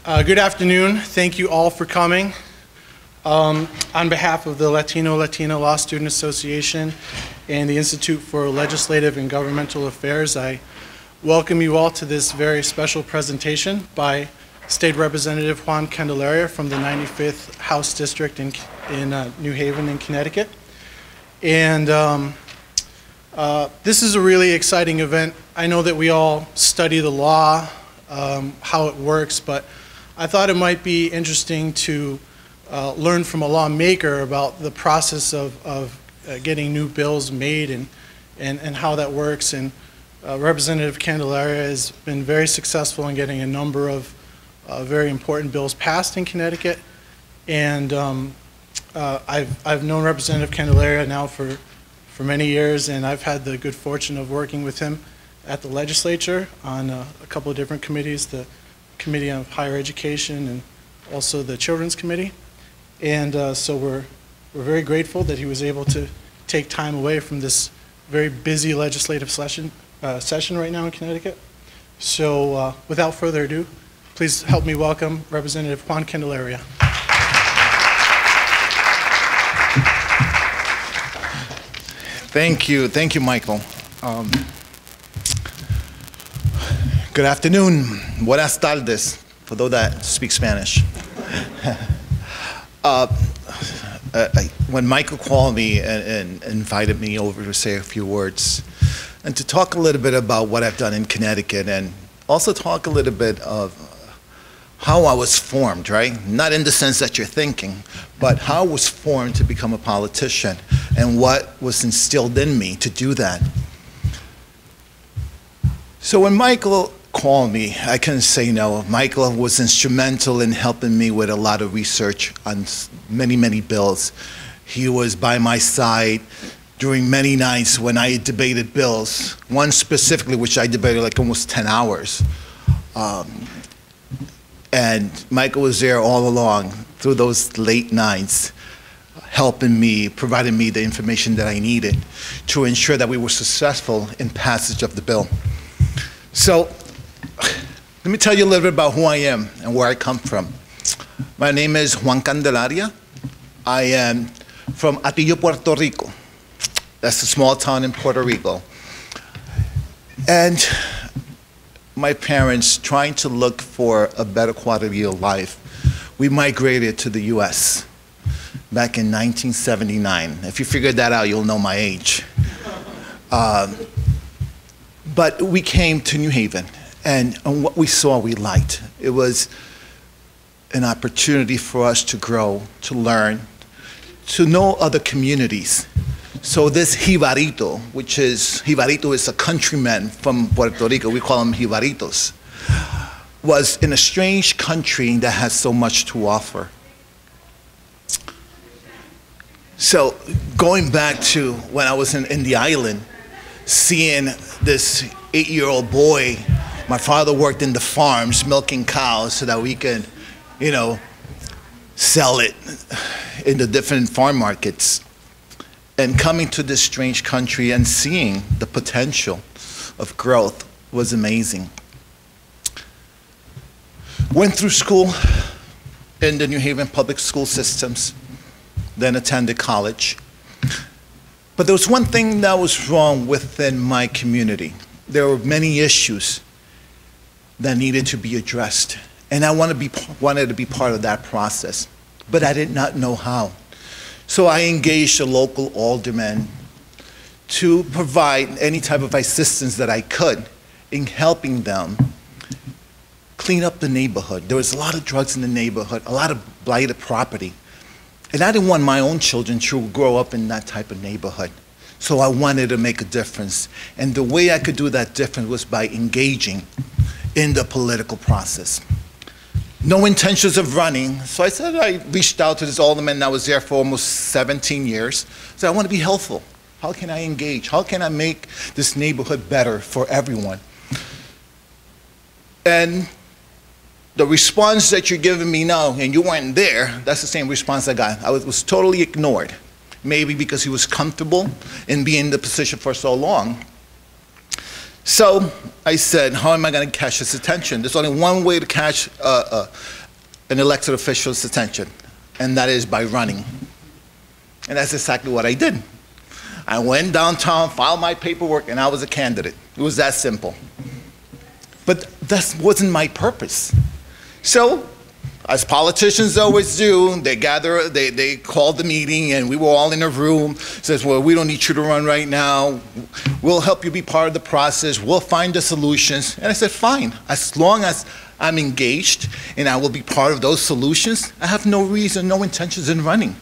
Good afternoon. Thank you all for coming. On behalf of the Latina Law Student Association and the Institute for Legislative and Governmental Affairs, I welcome you all to this very special presentation by State Representative Juan Candelaria from the 95th House District in New Haven in Connecticut. And this is a really exciting event. I know that we all study the law, how it works, but I thought it might be interesting to learn from a lawmaker about the process of getting new bills made and how that works. And Representative Candelaria has been very successful in getting a number of very important bills passed in Connecticut. And I've known Representative Candelaria now for many years, and I've had the good fortune of working with him at the legislature on a couple of different committees, the Committee on Higher Education and also the Children's Committee. And so we're very grateful that he was able to take time away from this very busy legislative session right now in Connecticut. So without further ado, please help me welcome Representative Juan Candelaria. Thank you, Michael. Good afternoon, buenas tardes, for those that speak Spanish. When Michael called me and invited me over to say a few words and to talk a little bit about what I've done in Connecticut and also talk a little bit of how I was formed, right? Not in the sense that you're thinking, but how I was formed to become a politician and what was instilled in me to do that. So when Michael called me, I couldn't say no. Michael was instrumental in helping me with a lot of research on many bills. He was by my side during many nights when I debated bills, one specifically which I debated like almost 10 hours. And Michael was there all along through those late nights, helping me, providing me the information that I needed to ensure that we were successful in passage of the bill. So let me tell you a little bit about who I am and where I come from. My name is Juan Candelaria. I am from Atillo, Puerto Rico. That's a small town in Puerto Rico. And my parents, trying to look for a better quality of life, we migrated to the US back in 1979. If you figured that out, you'll know my age. But we came to New Haven, and what we saw, we liked. It was an opportunity for us to grow, to learn, to know other communities. So this jibarito, jibarito is a countryman from Puerto Rico, we call them jibaritos, was in a strange country that has so much to offer. So going back to when I was in the island, seeing this 8-year-old boy, my father worked in the farms milking cows so that we could, sell it in the different farm markets. And coming to this strange country and seeing the potential of growth was amazing. Went through school in the New Haven public school systems, then attended college. But there was one thing that was wrong within my community. There were many issues that needed to be addressed. And I wanted to be part of that process, but I did not know how. So I engaged a local alderman to provide any type of assistance that I could in helping them clean up the neighborhood. There was a lot of drugs in the neighborhood, a lot of blighted property. And I didn't want my own children to grow up in that type of neighborhood. So I wanted to make a difference. And the way I could do that difference was by engaging in the political process. No intentions of running. So I reached out to this alderman that was there for almost 17 years. So I want to be helpful. How can I engage? How can I make this neighborhood better for everyone? And the response that you're giving me now, and you weren't there, that's the same response I got. I was totally ignored. Maybe because he was comfortable in being in the position for so long. So I said, how am I going to catch his attention? There's only one way to catch an elected official's attention, and that is by running. And that's exactly what I did. I went downtown, filed my paperwork, and I was a candidate. It was that simple. But that wasn't my purpose. So, as politicians always do, they called the meeting, and we were all in a room. Says, well, we don't need you to run right now. We'll help you be part of the process. We'll find the solutions. And I said, fine. As long as I'm engaged and I will be part of those solutions, I have no reason, no intentions in running.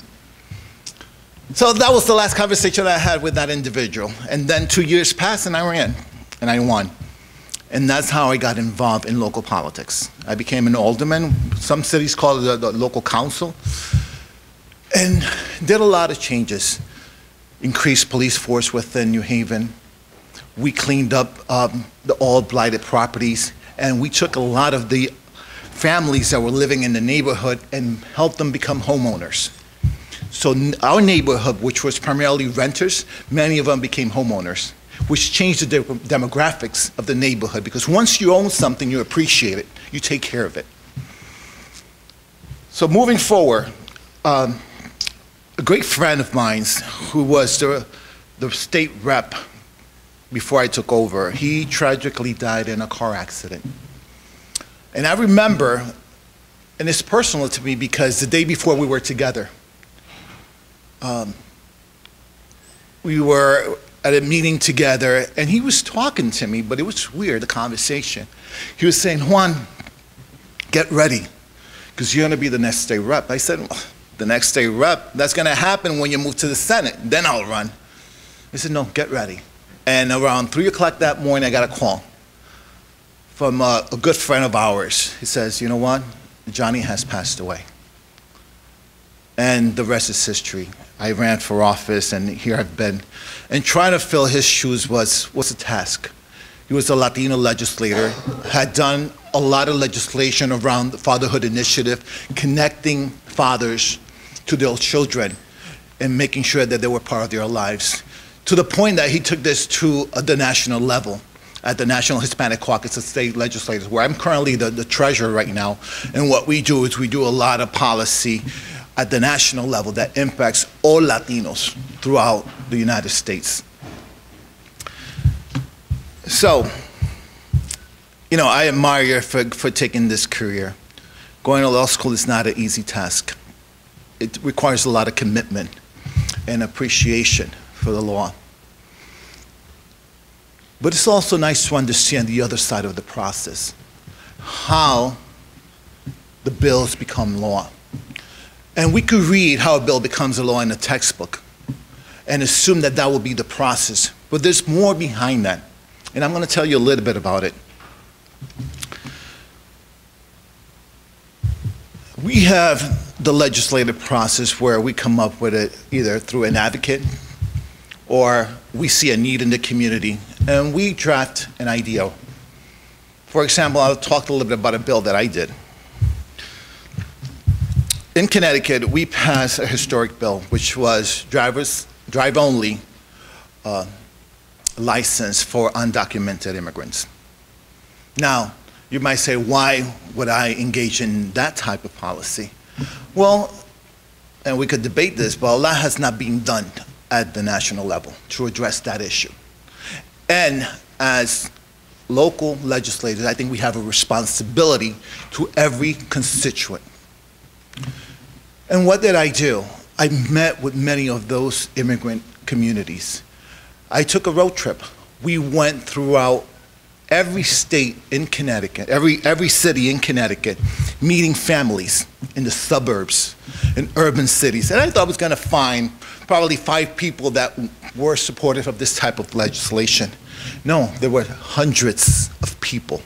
So that was the last conversation I had with that individual. And then 2 years passed, and I ran, and I won. And that's how I got involved in local politics. I became an alderman. Some cities call it the local council. And did a lot of changes. Increased police force within New Haven. We cleaned up the all blighted properties. And we took a lot of the families that were living in the neighborhood and helped them become homeowners. So our neighborhood, which was primarily renters, many of them became homeowners, which changed the demographics of the neighborhood, because once you own something, you appreciate it, you take care of it. So moving forward, a great friend of mine who was the state rep before I took over, he tragically died in a car accident. And I remember, and it's personal to me because the day before we were together, we were at a meeting together, and he was talking to me, but it was weird, the conversation. He was saying, Juan, get ready, because you're going to be the next state rep. I said, well, the next state rep, that's going to happen when you move to the Senate. Then I'll run. He said, no, get ready. And around 3 o'clock that morning, I got a call from a good friend of ours. He says, you know what? Johnny has passed away. And the rest is history. I ran for office, and here I've been. And trying to fill his shoes was a task. He was a Latino legislator, had done a lot of legislation around the Fatherhood Initiative, connecting fathers to their children and making sure that they were part of their lives, to the point that he took this to the national level at the National Hispanic Caucus of State Legislators, where I'm currently the treasurer right now. And what we do is we do a lot of policy at the national level that impacts all Latinos throughout the United States. So, you know, I admire you for taking this career. Going to law school is not an easy task. It requires a lot of commitment and appreciation for the law. But it's also nice to understand the other side of the process, how the bills become law. And we could read how a bill becomes a law in a textbook and assume that that will be the process. But there's more behind that. And I'm going to tell you a little bit about it. We have the legislative process where we come up with it either through an advocate or we see a need in the community and we draft an idea. For example, I'll talk a little bit about a bill that I did. In Connecticut, we passed a historic bill, which was drive-only license for undocumented immigrants. Now, you might say, why would I engage in that type of policy? Well, and we could debate this, but a lot has not been done at the national level to address that issue. And as local legislators, I think we have a responsibility to every constituent. And what did I do? I met with many of those immigrant communities. I took a road trip. We went throughout every state in Connecticut, every city in Connecticut, meeting families in the suburbs, in urban cities. And I thought I was going to find probably 5 people that were supportive of this type of legislation. No, there were hundreds of people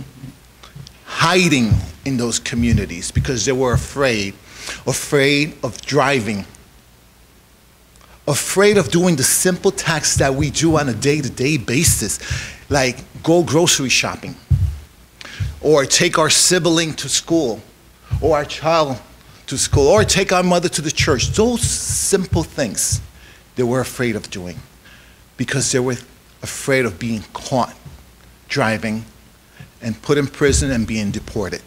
hiding in those communities because they were afraid of driving, afraid of doing the simple tasks that we do on a day-to-day basis, like go grocery shopping, or take our sibling to school, or our child to school, or take our mother to the church. Those simple things they were afraid of doing because they were afraid of being caught driving and put in prison and being deported.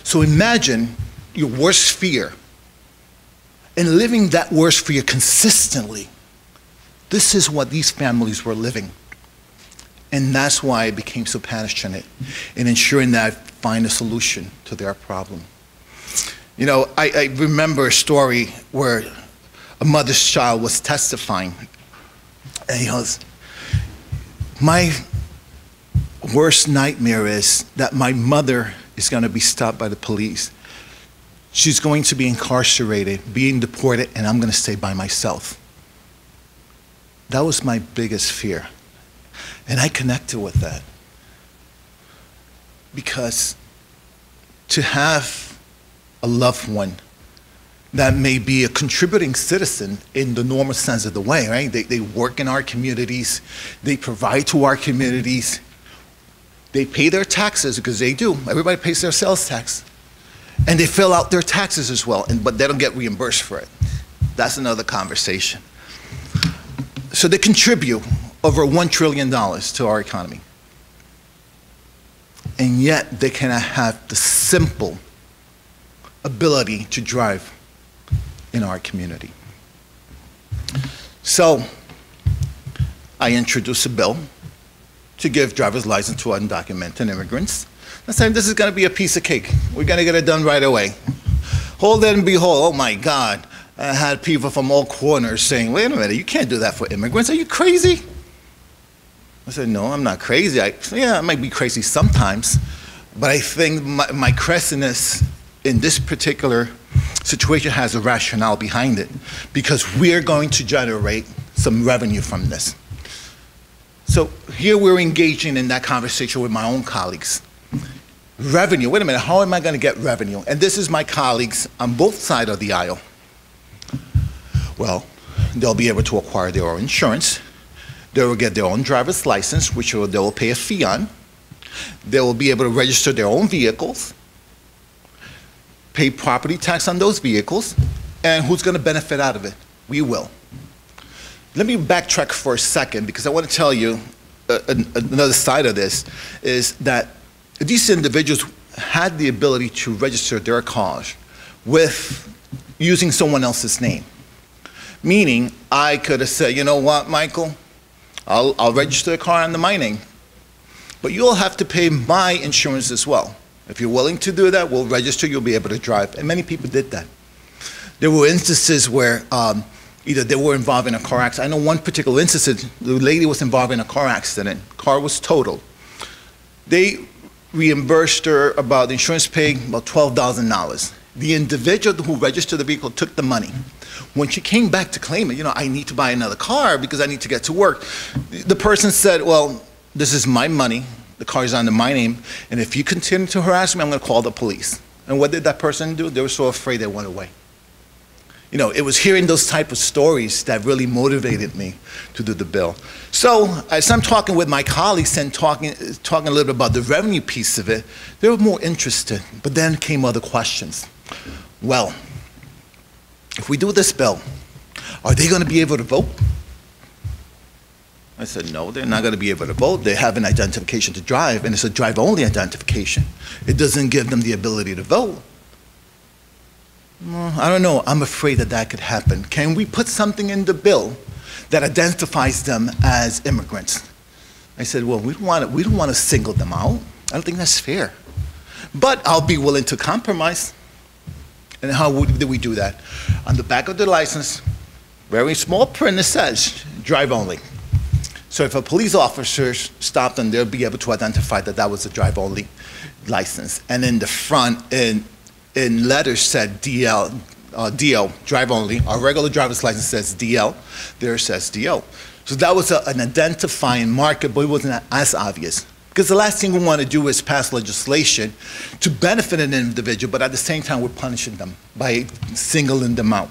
So imagine your worst fear and living that worst fear consistently. This is what these families were living. And that's why I became so passionate in ensuring that I find a solution to their problem. You know, I remember a story where a mother's child was testifying, and he goes, my worst nightmare is that my mother is going to be stopped by the police. She's going to be incarcerated, being deported, and I'm going to stay by myself. That was my biggest fear. And I connected with that. Because to have a loved one that may be a contributing citizen in the normal sense of the way, right? They work in our communities, they provide to our communities, they pay their taxes, because they do. Everybody pays their sales tax. And they fill out their taxes as well, but they don't get reimbursed for it. That's another conversation. So they contribute over $1 trillion to our economy. And yet they cannot have the simple ability to drive in our community. So I introduced a bill to give driver's license to undocumented immigrants. I said, this is going to be a piece of cake. We're going to get it done right away. Hold it and behold, oh my God. I had people from all corners saying, wait a minute, you can't do that for immigrants. Are you crazy? I said, no, I'm not crazy. Yeah, I might be crazy sometimes, but I think my craziness in this particular situation has a rationale behind it, because we're going to generate some revenue from this. So here we're engaging in that conversation with my own colleagues. Revenue, wait a minute, how am I going to get revenue? And this is my colleagues on both sides of the aisle. Well, they'll be able to acquire their own insurance. They will get their own driver's license, which they will pay a fee on. They will be able to register their own vehicles, pay property tax on those vehicles, and who's going to benefit out of it? We will. Let me backtrack for a second, because I want to tell you another side of this, is that these individuals had the ability to register their cars with using someone else's name. Meaning, I could have said, you know what, Michael, I'll register a car under my name, but you'll have to pay my insurance as well. If you're willing to do that, we'll register, you'll be able to drive. And many people did that. There were instances where either they were involved in a car accident. I know one particular instance, the lady was involved in a car accident. Car was totaled. They reimbursed her about, the insurance paid about $12,000. The individual who registered the vehicle took the money. When she came back to claim it, you know, I need to buy another car because I need to get to work. The person said, well, this is my money. The car is under my name. And if you continue to harass me, I'm going to call the police. And what did that person do? They were so afraid they went away. You know, it was hearing those type of stories that really motivated me to do the bill. So as I'm talking with my colleagues and talking a little bit about the revenue piece of it, they were more interested. But then came other questions. Well, if we do this bill, are they going to be able to vote? I said, no, they're not going to be able to vote. They have an identification to drive, and it's a drive-only identification. It doesn't give them the ability to vote. Well, I don't know. I'm afraid that that could happen. Can we put something in the bill that identifies them as immigrants? I said, well, we don't want to single them out. I don't think that's fair. But I'll be willing to compromise. And how do we do that? On the back of the license, very small print, it says, drive only. So if a police officer stopped them, they'll be able to identify that that was a drive only license. And in the front, in letters said DL, DO, drive only. Our regular driver's license says DL, there says DO. So that was an identifying marker, but it wasn't as obvious. Because the last thing we want to do is pass legislation to benefit an individual, but at the same time we're punishing them by singling them out.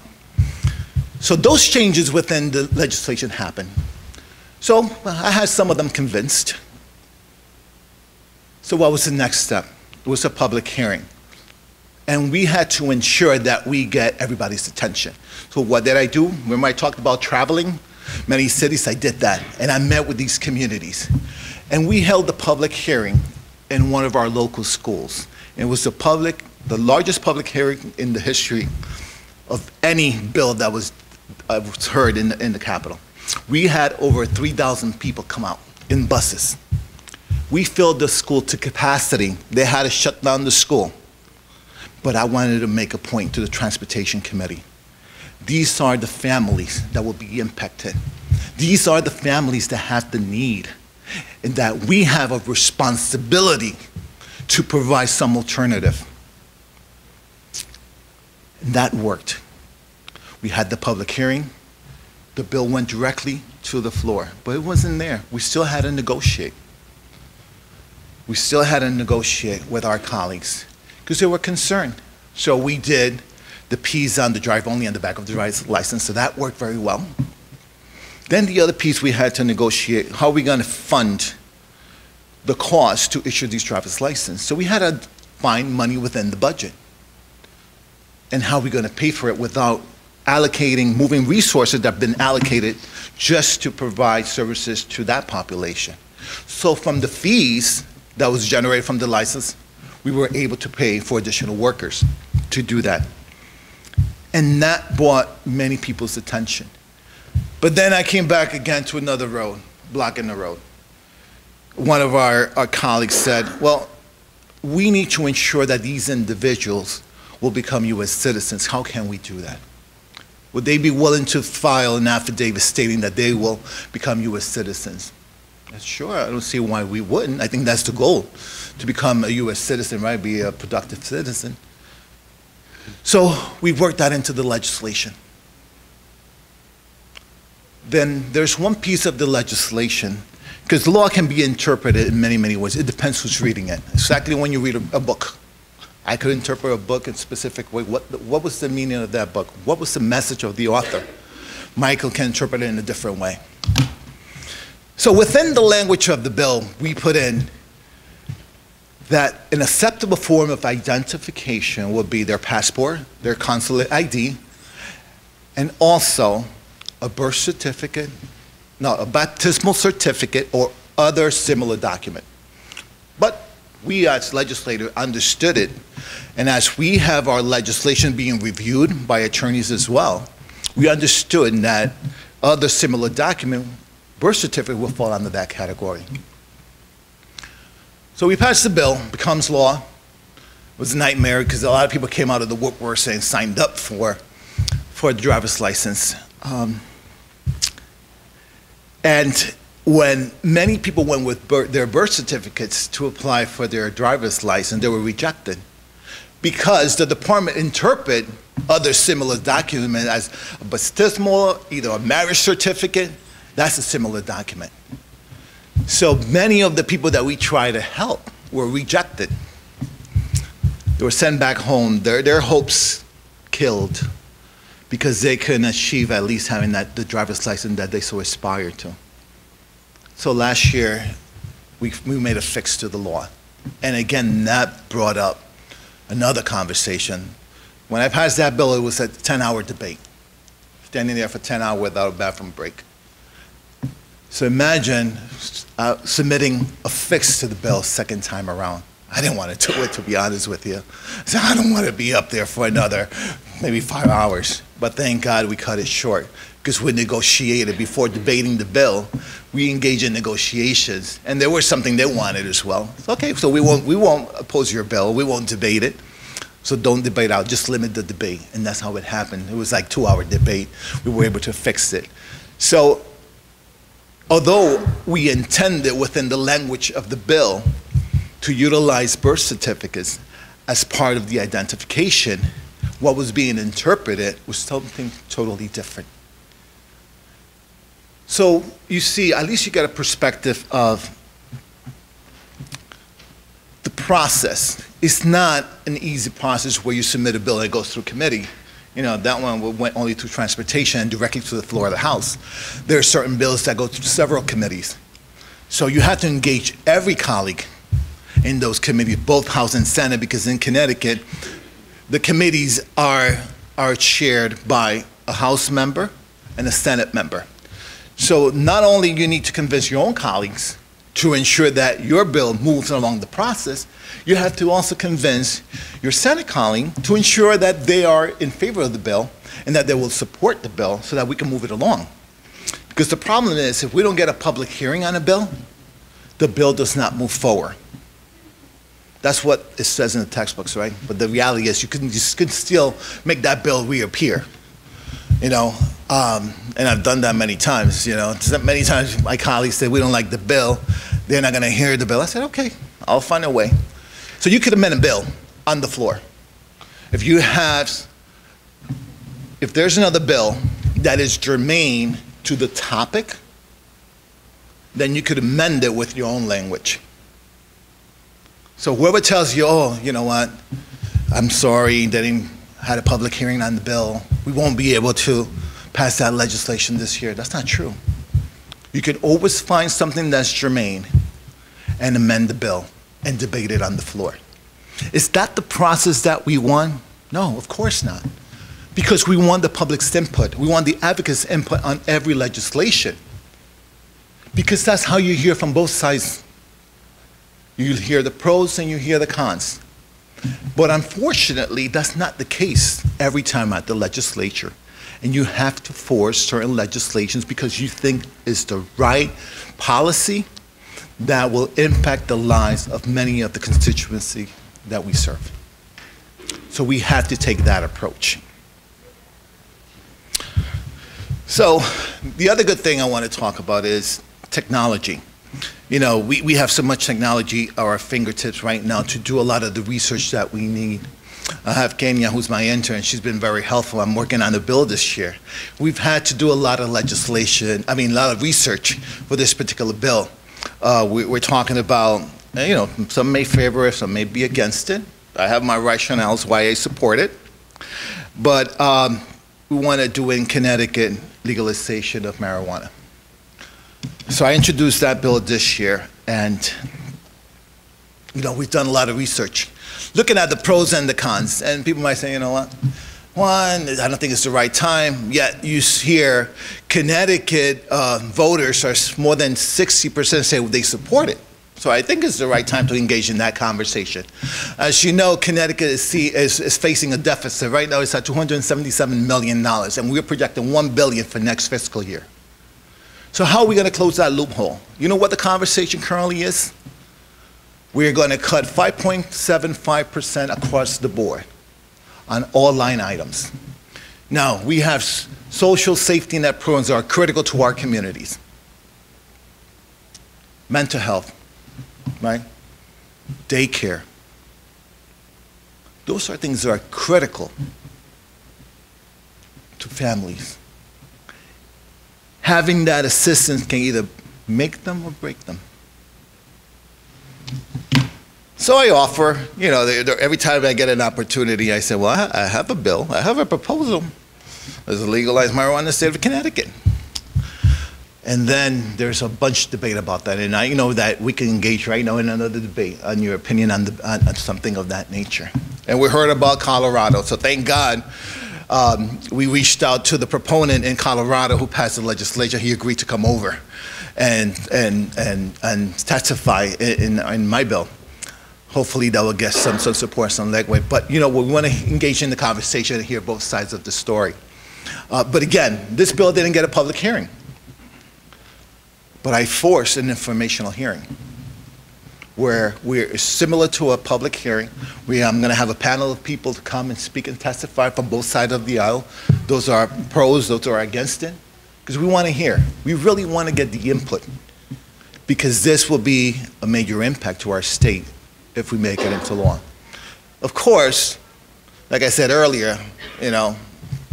So those changes within the legislation happened. So I had some of them convinced. So what was the next step? It was a public hearing. And we had to ensure that we get everybody's attention. So what did I do? Remember I talked about traveling? Many cities, I did that. And I met with these communities. And we held a public hearing in one of our local schools. It was a public the largest public hearing in the history of any bill that was heard in the Capitol. We had over 3,000 people come out in buses. We filled the school to capacity. They had to shut down the school. But I wanted to make a point to the Transportation Committee. These are the families that will be impacted. These are the families that have the need, and that we have a responsibility to provide some alternative. And that worked. We had the public hearing. The bill went directly to the floor, but it wasn't there. We still had to negotiate. We still had to negotiate with our colleagues because they were concerned. So we did the P's on the drive only on the back of the driver's license, so that worked very well. Then the other piece we had to negotiate, how are we going to fund the cost to issue these driver's licenses? So we had to find money within the budget. And how are we going to pay for it without allocating, moving resources that have been allocated just to provide services to that population? So from the fees that was generated from the license, we were able to pay for additional workers to do that. And that brought many people's attention. But then I came back again to another road, blocking the road. One of our colleagues said, well, we need to ensure that these individuals will become U.S. citizens. How can we do that? Would they be willing to file an affidavit stating that they will become U.S. citizens? Sure, I don't see why we wouldn't. I think that's the goal, to become a U.S. citizen, right? Be a productive citizen. So we worked that into the legislation. Then there's one piece of the legislation, because the law can be interpreted in many, many ways. It depends who's reading it. Exactly when you read a book. I could interpret a book in a specific way. What was the meaning of that book? What was the message of the author? Michael can interpret it in a different way. So within the language of the bill, we put in that an acceptable form of identification would be their passport, their consulate ID, and also a birth certificate, no, a baptismal certificate or other similar document. But we as legislators understood it, and as we have our legislation being reviewed by attorneys as well, we understood that other similar document, birth certificate, will fall under that category. So we passed the bill, becomes law. It was a nightmare because a lot of people came out of the workforce and signed up for the driver's license. And when many people went with their birth certificates to apply for their driver's license, they were rejected because the department interpreted other similar documents as a baptismal, either a marriage certificate. That's a similar document. So many of the people that we try to help were rejected. They were sent back home, their hopes killed because they couldn't achieve at least having the driver's license that they so aspired to. So last year, we made a fix to the law. And again, that brought up another conversation. When I passed that bill, it was a 10-hour debate, standing there for 10 hours without a bathroom break. So imagine submitting a fix to the bill second time around. I didn't want to do it, to be honest with you. I said, I don't want to be up there for another maybe 5 hours. But thank God we cut it short, because we negotiated before debating the bill. We engaged in negotiations, and there was something they wanted as well. Okay, so we won't oppose your bill. We won't debate it. So don't debate out, just limit the debate. And that's how it happened. It was like a 2-hour debate. We were able to fix it. So although we intended within the language of the bill to utilize birth certificates as part of the identification, what was being interpreted was something totally different. So you see, at least you get a perspective of the process. It's not an easy process where you submit a bill and it goes through committee. You know, that one went only through transportation and directly to the floor of the House. There are certain bills that go through several committees. So you have to engage every colleague in those committees, both House and Senate, because in Connecticut, the committees are chaired by a House member and a Senate member. So not only you need to convince your own colleagues to ensure that your bill moves along the process, you have to also convince your Senate colleague to ensure that they are in favor of the bill and that they will support the bill so that we can move it along. Because the problem is, if we don't get a public hearing on a bill, the bill does not move forward. That's what it says in the textbooks, right? But the reality is you can still make that bill reappear, you know? And I've done that many times, you know? Many times my colleagues say, we don't like the bill, they're not gonna hear the bill. I said, okay, I'll find a way. So you could amend a bill on the floor. If there's another bill that is germane to the topic, then you could amend it with your own language. So whoever tells you, oh, you know what, I'm sorry, they didn't had a public hearing on the bill, we won't be able to pass that legislation this year, that's not true. You can always find something that's germane and amend the bill and debate it on the floor. Is that the process that we want? No, of course not. Because we want the public's input. We want the advocates' input on every legislation. Because that's how you hear from both sides. You hear the pros and you hear the cons. But unfortunately, that's not the case every time at the legislature. And you have to force certain legislations because you think it's the right policy that will impact the lives of many of the constituency that we serve. So we have to take that approach. So the other good thing I want to talk about is technology. You know, we have so much technology at our fingertips right now to do a lot of the research that we need. I have Kenya, who's my intern. She's been very helpful. I'm working on a bill this year. We've had to do a lot of a lot of research for this particular bill. We're talking about, you know, some may favor it, some may be against it. I have my rationales why I support it. But we want to do in Connecticut legalization of marijuana. So I introduced that bill this year, and you know, we've done a lot of research, looking at the pros and the cons. And people might say, you know what, Juan, I don't think it's the right time. Yet you hear Connecticut voters are more than 60% say they support it. So I think it's the right time to engage in that conversation. As you know, Connecticut is facing a deficit. Right now it's at $277 million, and we're projecting $1 billion for next fiscal year. So how are we going to close that loophole? You know what the conversation currently is? We're going to cut 5.75% across the board on all line items. Now, we have social safety net programs that are critical to our communities. Mental health, right? Daycare. Those are things that are critical to families. Having that assistance can either make them or break them. So I offer, you know, every time I get an opportunity, I say, well, I have a bill, I have a proposal. There's a legalized marijuana in the state of Connecticut. And then there's a bunch of debate about that. And I know that we can engage right now in another debate on your opinion on something of that nature. And we heard about Colorado, so thank God we reached out to the proponent in Colorado who passed the legislation. He agreed to come over and testify in my bill. Hopefully that will get some support, some legway. But you know, we want to engage in the conversation and hear both sides of the story. But again, this bill didn't get a public hearing. But I forced an informational hearing where we're similar to a public hearing. I'm going to have a panel of people to come and speak and testify from both sides of the aisle. Those are pros, those are against it. Because we want to hear. We really want to get the input. Because this will be a major impact to our state if we make it into law. Of course, like I said earlier, you know,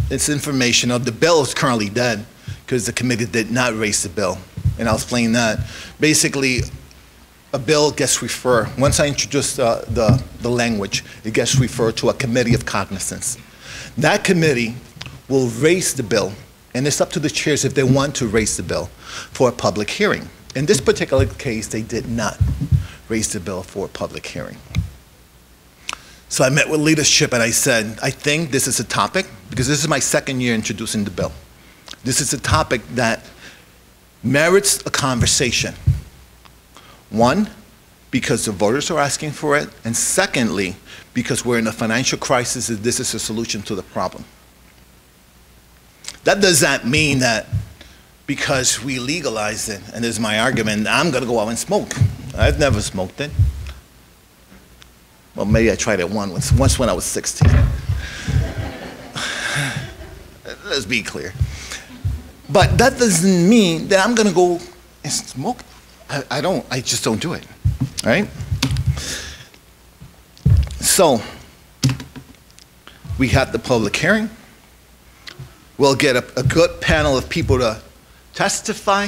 it's informational. The bill is currently dead because the committee did not raise the bill. And I'll explain that. Basically, a bill gets referred, once I introduce the language, it gets referred to a committee of cognizance. That committee will raise the bill, and it's up to the chairs if they want to raise the bill for a public hearing. In this particular case, they did not raise the bill for a public hearing. So I met with leadership and I said, I think this is a topic, because this is my second year introducing the bill. This is a topic that merits a conversation One, because the voters are asking for it, and secondly, because we're in a financial crisis and this is a solution to the problem. That does not mean that because we legalize it, and this is my argument, I'm going to go out and smoke. I've never smoked it. Well, maybe I tried it once when I was 16. Let's be clear. But that doesn't mean that I'm going to go and smoke. I just don't do it, right? So, we had the public hearing. We'll get a good panel of people to testify.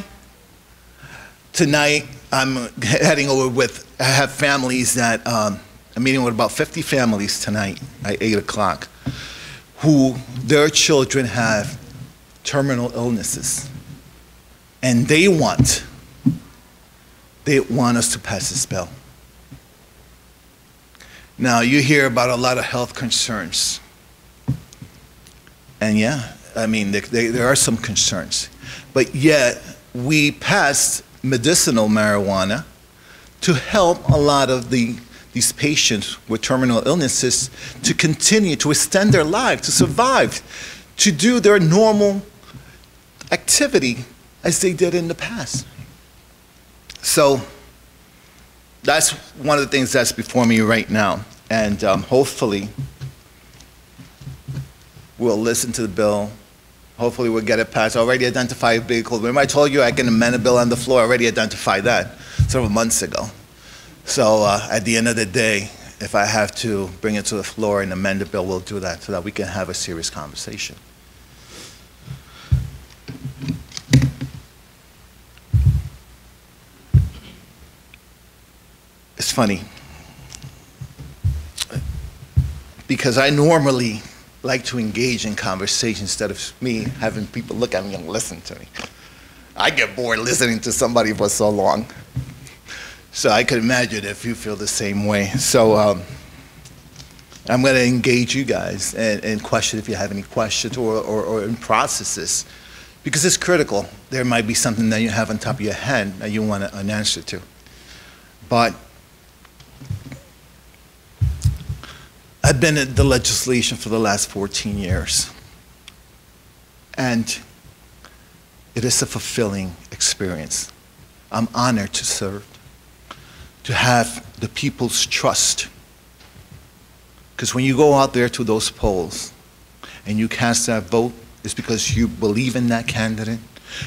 Tonight, I'm heading over I have families that, I'm meeting with about 50 families tonight at 8 o'clock, who their children have terminal illnesses. And they want us to pass this bill. Now, you hear about a lot of health concerns. And yeah, I mean, there are some concerns. But yet, we passed medicinal marijuana to help a lot of these patients with terminal illnesses to continue to extend their life, to survive, to do their normal activity as they did in the past. So that's one of the things that's before me right now. And hopefully we'll listen to the bill. Hopefully we'll get it passed. I already identified vehicles. Remember I told you I can amend a bill on the floor? I already identified that several months ago. So at the end of the day, if I have to bring it to the floor and amend the bill, we'll do that so that we can have a serious conversation. It's funny, because I normally like to engage in conversation instead of me having people look at me and listen to me. I get bored listening to somebody for so long. So I could imagine if you feel the same way. So I'm going to engage you guys and question if you have any questions or in processes, because it's critical. There might be something that you have on top of your head that you want an answer to. But I've been in the legislation for the last 14 years, and it is a fulfilling experience. I'm honored to serve, to have the people's trust. Because when you go out there to those polls and you cast that vote, it's because you believe in that candidate,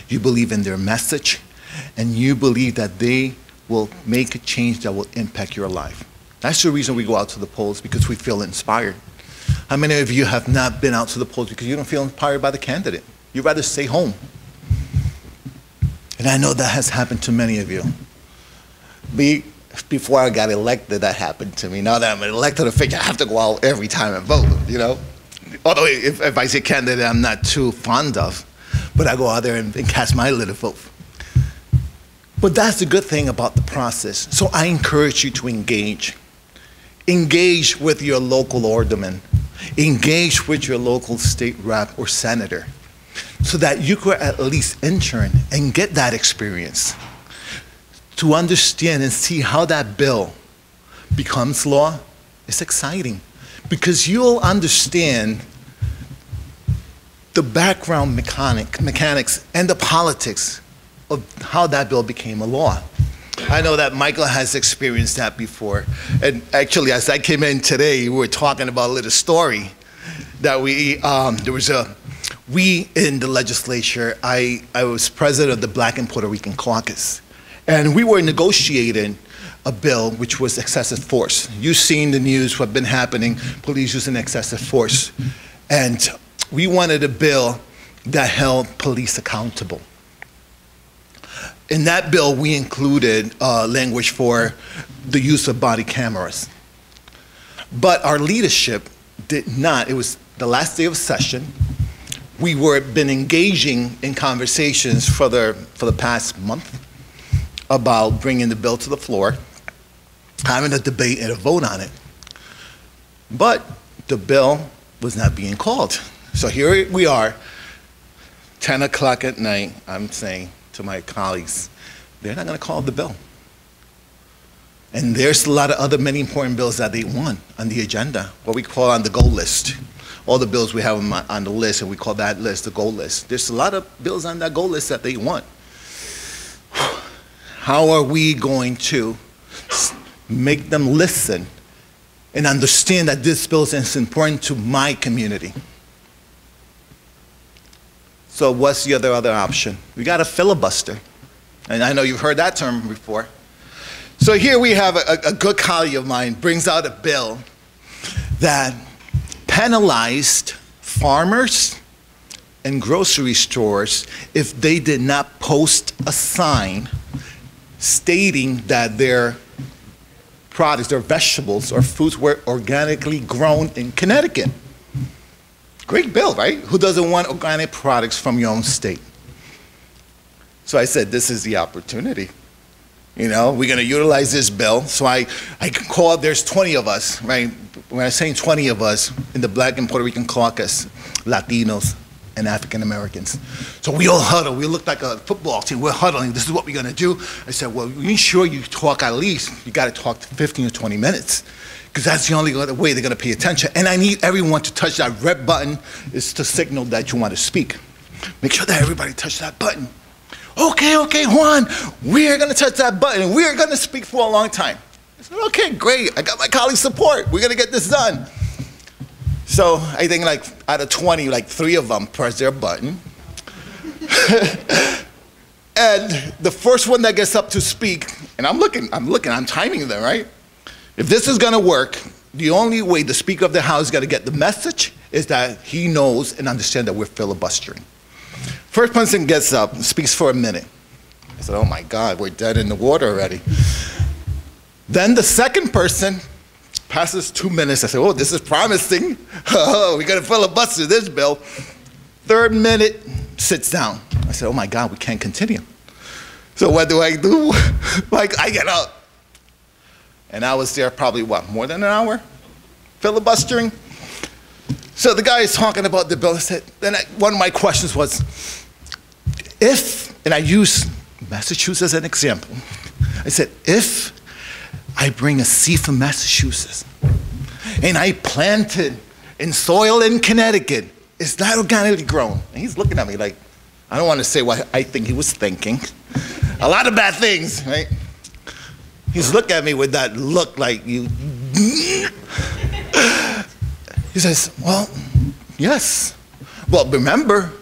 you believe in their message, and you believe that they will make a change that will impact your life. That's the reason we go out to the polls, because we feel inspired. How many of you have not been out to the polls because you don't feel inspired by the candidate? You'd rather stay home. And I know that has happened to many of you. Before I got elected, that happened to me. Now that I'm an elected official, I have to go out every time and vote, you know? Although if I say candidate I'm not too fond of, but I go out there and cast my little vote. But that's the good thing about the process. So I encourage you to engage. Engage with your local alderman. Engage with your local state rep or senator, so that you could at least intern and get that experience to understand and see how that bill becomes law. It's exciting, because you'll understand the background mechanics and the politics of how that bill became a law. I know that Michael has experienced that before. And actually, as I came in today, we were talking about a little story that we in the legislature, I was president of the Black and Puerto Rican caucus. And we were negotiating a bill which was excessive force. You've seen the news, what's been happening, police using excessive force. And we wanted a bill that held police accountable. In that bill, we included language for the use of body cameras. But our leadership did not. It was the last day of session. We were been engaging in conversations for the past month about bringing the bill to the floor, having a debate and a vote on it. But the bill was not being called. So here we are, 10 o'clock at night, I'm saying to my colleagues, they're not going to call the bill. And there's a lot of other many important bills that they want on the agenda, what we call on the goal list. All the bills we have on the list, and we call that list the goal list. There's a lot of bills on that goal list that they want. How are we going to make them listen and understand that this bill is important to my community? So what's the other option? We got a filibuster. And I know you've heard that term before. So here we have a good colleague of mine brings out a bill that penalized farmers and grocery stores if they did not post a sign stating that their products, their vegetables or fruits were organically grown in Connecticut. Great bill, right? Who doesn't want organic products from your own state? So I said, this is the opportunity. You know, we're going to utilize this bill. So I called, there's 20 of us, right? When I'm saying 20 of us in the Black and Puerto Rican caucus, Latinos and African Americans. So we all huddle. We look like a football team. We're huddling. This is what we're going to do. I said, well, you sure you talk at least, you got to talk 15 or 20 minutes. Because that's the only other way they're going to pay attention. And I need everyone to touch that red button is to signal that you want to speak. Make sure that everybody touch that button. Okay, Juan, we're going to touch that button and we're going to speak for a long time. I said, okay, great. I got my colleagues' support. We're going to get this done. So I think like out of 20, like 3 of them press their button. And the first one that gets up to speak, and I'm timing them, right? If this is going to work, the only way the Speaker of the House is going to get the message is that he knows and understands that we're filibustering. First person gets up and speaks for a minute. I said, oh my God, we're dead in the water already. Then the second person passes 2 minutes. I said, oh, this is promising. Oh, we're going to filibuster this bill. Third minute, sits down. I said, oh my God, we can't continue. So what do? Like, I get up. And I was there probably, what, more than an hour? Filibustering. So the guy is talking about the bill. I said, one of my questions was, and I use Massachusetts as an example. I said, if I bring a seed from Massachusetts and I plant it in soil in Connecticut, is that organically grown? And he's looking at me like, I don't want to say what I think he was thinking. A lot of bad things, right? He's looking at me with that look like you. He says, well, yes. Well, remember,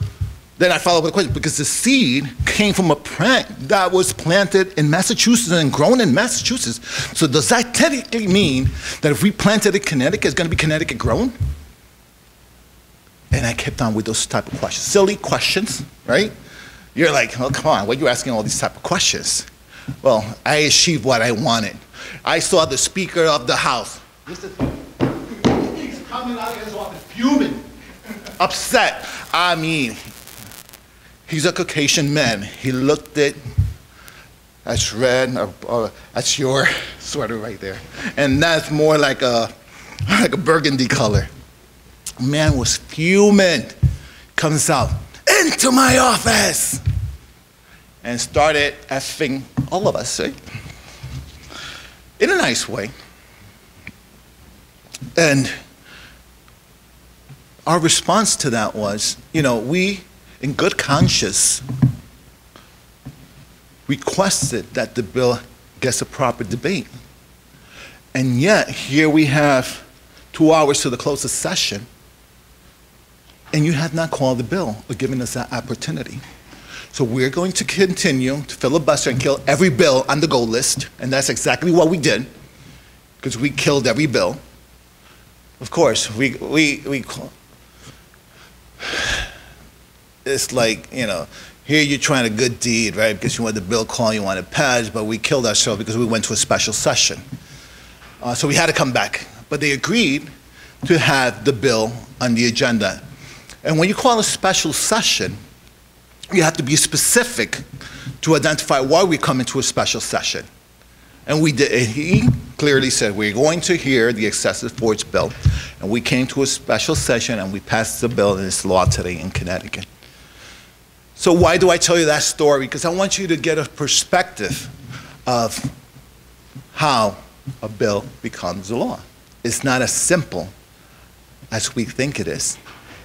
then I follow up with a question, because the seed came from a plant that was planted in Massachusetts and grown in Massachusetts. So does that technically mean that if we planted it in Connecticut, it's going to be Connecticut grown? And I kept on with those type of questions. Silly questions, right? You're like, oh, come on, why are you asking all these type of questions? Well, I achieved what I wanted. I saw the Speaker of the House. He's coming out of his office fuming, upset. I mean, he's a Caucasian man. He looked at that's red, or that's your sweater right there. And that's more like a burgundy color. Man was fuming, comes out, into my office, and started effing all of us, right? In a nice way. And our response to that was, we, in good conscience, requested that the bill gets a proper debate. And yet, here we have 2 hours to the close of session, and you have not called the bill or given us that opportunity. So we're going to continue to filibuster and kill every bill on the goal list, and that's exactly what we did, because we killed every bill. Of course, it's like, here you're trying a good deed, right? Because you want the bill call, you want it passed, but we killed ourselves because we went to a special session. So we had to come back. But they agreed to have the bill on the agenda. And when you call a special session, you have to be specific to identify why we come into a special session. And we did. And he clearly said, we're going to hear the excessive force bill. And we came to a special session and we passed the bill, and it's law today in Connecticut. So why do I tell you that story? Because I want you to get a perspective of how a bill becomes a law. It's not as simple as we think it is.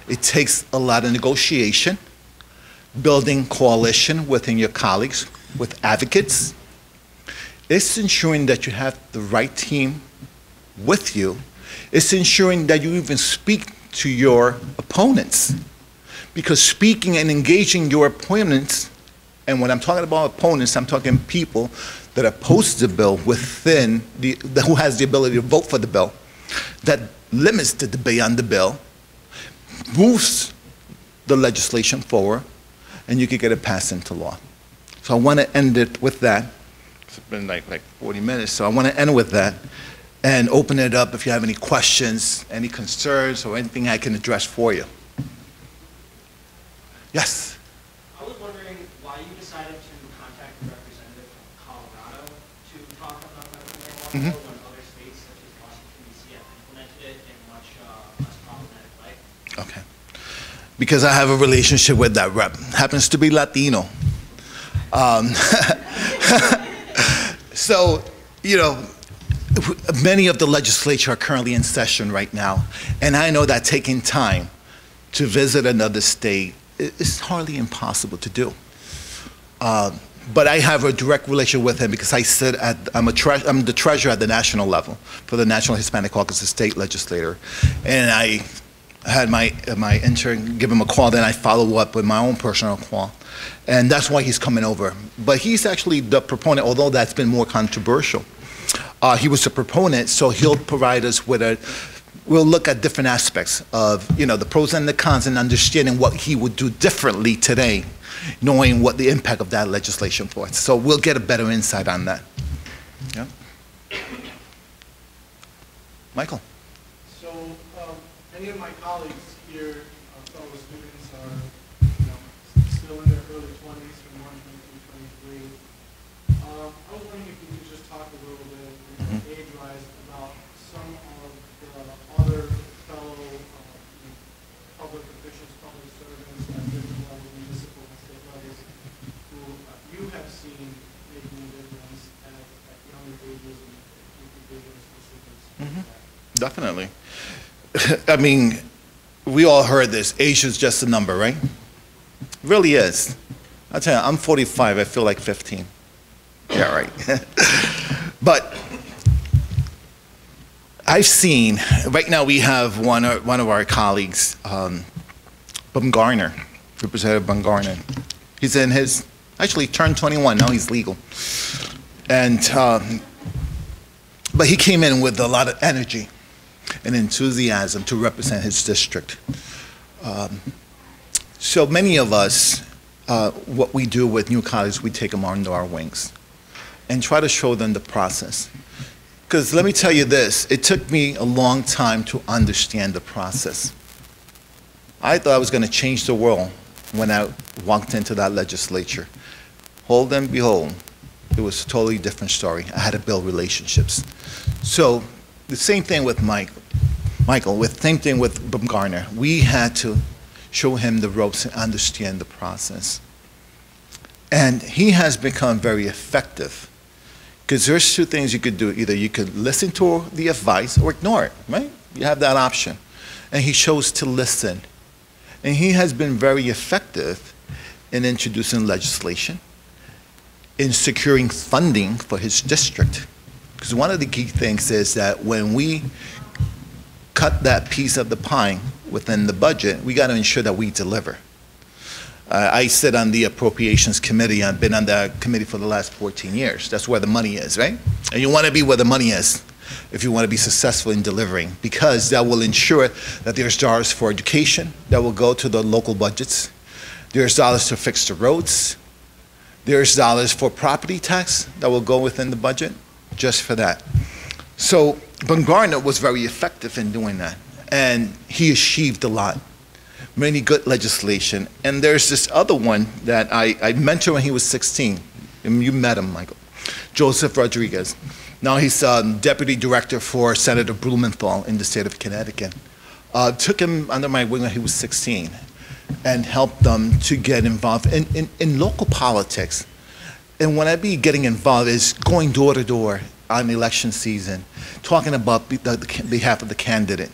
It takes a lot of negotiation, building coalition within your colleagues, with advocates. It's ensuring that you have the right team with you. It's ensuring that you even speak to your opponents. Because speaking and engaging your opponents, and when I'm talking about opponents, I'm talking people that oppose the bill within who has the ability to vote for the bill, that limits the debate on the bill, moves the legislation forward, and you could get it passed into law. So I want to end it with that. It's been like 40 minutes, so I want to end with that and open it up if you have any questions, any concerns, or anything I can address for you. Yes? I was wondering why you decided to contact a representative from Colorado to talk about medical marijuana when other states such as Washington, D.C. have implemented it in a much less problematic way. Okay. Because I have a relationship with that rep. Happens to be Latino. So, you know, many of the legislature are currently in session right now, and I know that taking time to visit another state is hardly impossible to do. But I have a direct relationship with him because I sit at, I'm the treasurer at the national level for the National Hispanic Caucus, the state legislator, and I had my intern give him a call, then I follow up with my own personal call. And that's why he's coming over. But he's actually the proponent, although that's been more controversial. He was the proponent, so he'll provide us with we'll look at different aspects of, you know, the pros and the cons and understanding what he would do differently today, knowing what the impact of that legislation was. So we'll get a better insight on that. Yeah. Michael. So many of my colleagues here, fellow students, are still in their early 20s, from 1 to 23. I was wondering if you could just talk a little bit, age-wise, about some of the other fellow public officials, public servants at different levels, municipal and state levels, who you have seen making a difference at younger ages and making business decisions. Definitely. I mean, we all heard this. Age is just a number, right? It really is. I'll tell you, I'm 45. I feel like 15. Yeah, right. But I've seen, right now we have one of our colleagues, Bumgarner, Representative Bumgarner. He's in his, actually turned 21, now he's legal. And, but he came in with a lot of energy and enthusiasm to represent his district. So many of us, what we do with new colleagues, we take them under our wings and try to show them the process. Because let me tell you this, it took me a long time to understand the process. I thought I was going to change the world when I walked into that legislature. Hold and behold, it was a totally different story. I had to build relationships. So the same thing with Michael, same thing with Bumgarner. We had to show him the ropes and understand the process. And he has become very effective. Because there's two things you could do. Either you could listen to the advice or ignore it, right? You have that option. And he chose to listen. And he has been very effective in introducing legislation, in securing funding for his district. Because one of the key things is that when we cut that piece of the pie within the budget, we got to ensure that we deliver. I sit on the Appropriations Committee. I've been on that committee for the last 14 years. That's where the money is, right? And you want to be where the money is if you want to be successful in delivering, because that will ensure that there's dollars for education that will go to the local budgets. There's dollars to fix the roads. There's dollars for property tax that will go within the budget just for that. So Bumgarner was very effective in doing that, and he achieved a lot. Many good legislation. And there's this other one that I mentored when he was 16. And you met him, Michael. Joseph Rodriguez. Now he's deputy director for Senator Blumenthal in the state of Connecticut. Took him under my wing when he was 16 and helped them to get involved in local politics. And when I be getting involved is going door to door on election season, talking about the behalf of the candidate,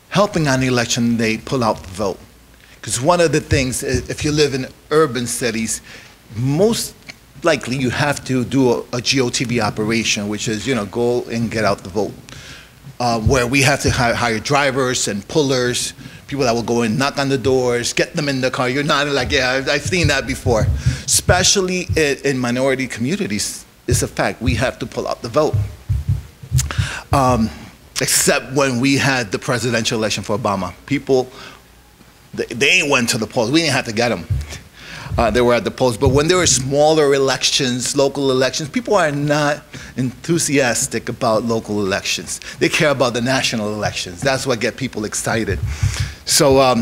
helping on election day pull out the vote. Because one of the things, if you live in urban cities, most likely you have to do a GOTV operation, which is, go and get out the vote. Where we have to hire drivers and pullers, people that will go and knock on the doors, get them in the car. You're not like, yeah, I've seen that before. Especially in minority communities, it's a fact. We have to pull out the vote. Except when we had the presidential election for Obama. People, they went to the polls. We didn't have to get them. They were at the polls. But when there were smaller elections, local elections, people are not enthusiastic about local elections. They care about the national elections. That's what gets people excited. So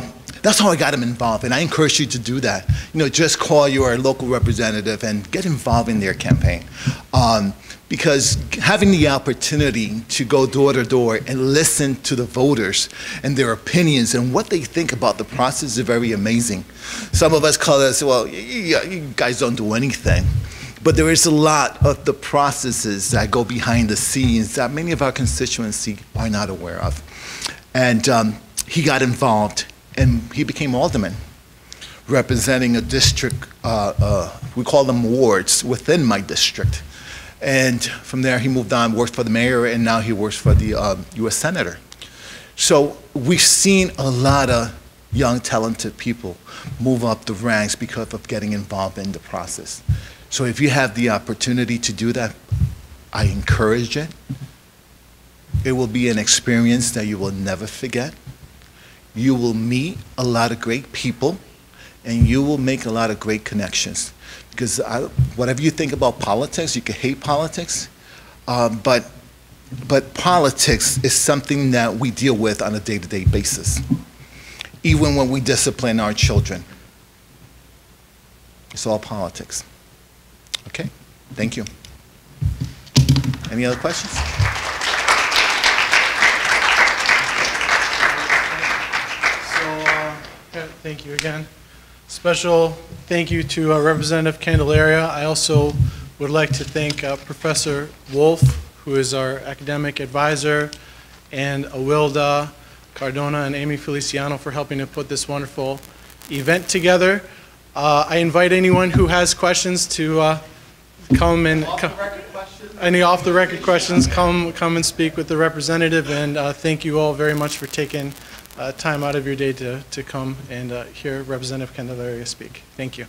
that's how I got them involved, and I encourage you to do that. Just call your local representative and get involved in their campaign. Because having the opportunity to go door to door and listen to the voters and their opinions and what they think about the process is very amazing. Some of us call us, well, you guys don't do anything. But there is a lot of the processes that go behind the scenes that many of our constituency are not aware of. And he got involved, and he became alderman, representing a district, we call them wards, within my district. And from there, he moved on, worked for the mayor, and now he works for the U.S. Senator. So we've seen a lot of young, talented people move up the ranks because of getting involved in the process. So if you have the opportunity to do that, I encourage it. It will be an experience that you will never forget. You will meet a lot of great people, and you will make a lot of great connections. Because whatever you think about politics, you can hate politics, but politics is something that we deal with on a day-to-day basis. Even when we discipline our children, it's all politics. Okay, thank you. Any other questions? Thank you again. Special thank you to Representative Candelaria. I also would like to thank Professor Wolf, who is our academic advisor, and Awilda Cardona and Amy Feliciano for helping to put this wonderful event together. I invite anyone who has questions to come and any off-the-record questions, come and speak with the representative, and thank you all very much for taking time out of your day to come and hear Representative Candelaria speak. Thank you.